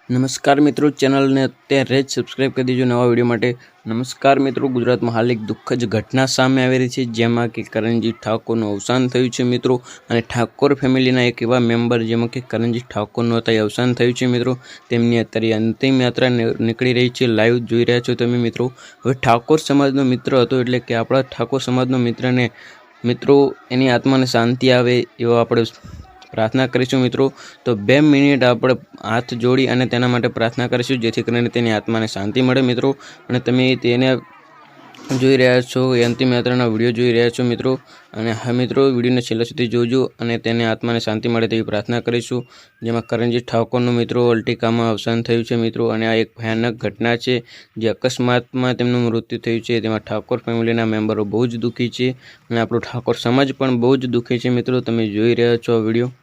नमस्कार मित्रों, चैनल ने अत्यारे ज सब्सक्राइब कर दीजिए नवा विडियो माटे। नमस्कार मित्रों, गुजरात में हाल एक दुखद घटना सामे आवी रही है, जेमां के करणजीत ठाकोरनुं अवसान थयुं छे मित्रों। अने ठाकोर फेमिलीना एक एवा मेम्बर जेमां के करणजीत ठाकोरनुं अत्यारे अवसान थयुं छे मित्रों। तेमनी अत्यारे अंतिम यात्रा निकળી रही है। लाइव जोई रह्या छो तमे मित्रों। हवे ठाकोर समाजनो मित्र हतो एटले के आपणा ठाकोर समाजनो मित्र ने मित्रों एनी आत्माने शांति आवे एवो आपणे प्रार्थना करीशुं मित्रों। तो 2 मिनिट આપણે हाथ जोड़ी અને તેના માટે प्रार्थना કરીશું, જેથી કરીને તેની આત્માને શાંતિ મળે मित्रों। અને તમે તેને જોઈ રહ્યા છો, અંતિમ યાત્રાનો વિડીયો જોઈ રહ્યા છો मित्रों। અને હા मित्रों, વિડીયોને છેલ્લે સુધી જોજો અને તેને આત્માને શાંતિ મળે તેવી પ્રાર્થના કરીશું। જેમાં કરણજીત ઠાકોરનું मित्रों અલ્ટિકામાં અવસાન થયું છે मित्रों। અને આ એક ભયાનક ઘટના છે, જે અકસ્માતમાં તેમનું મૃત્યુ થયું છે। તેમાં ઠાકોર ફેમિલીના મેમ્બરો બહુ જ દુઃખી છે અને આપણો ઠાકોર સમાજ પણ બહુ જ દુઃખી છે मित्रों। તમે જોઈ રહ્યા છો આ વિડીયો।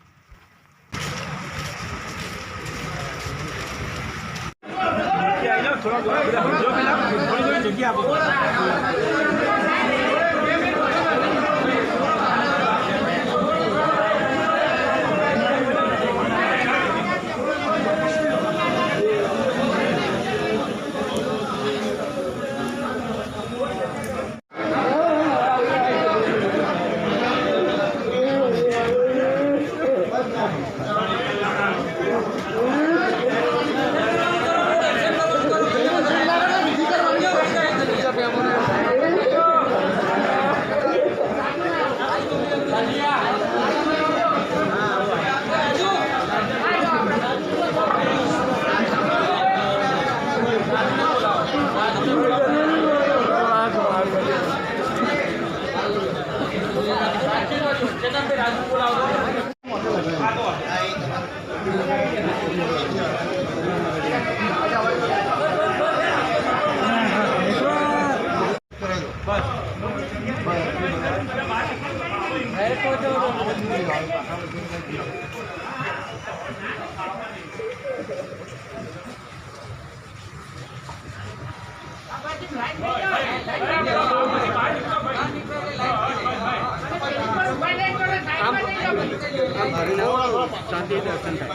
शांति दर्शन થાય।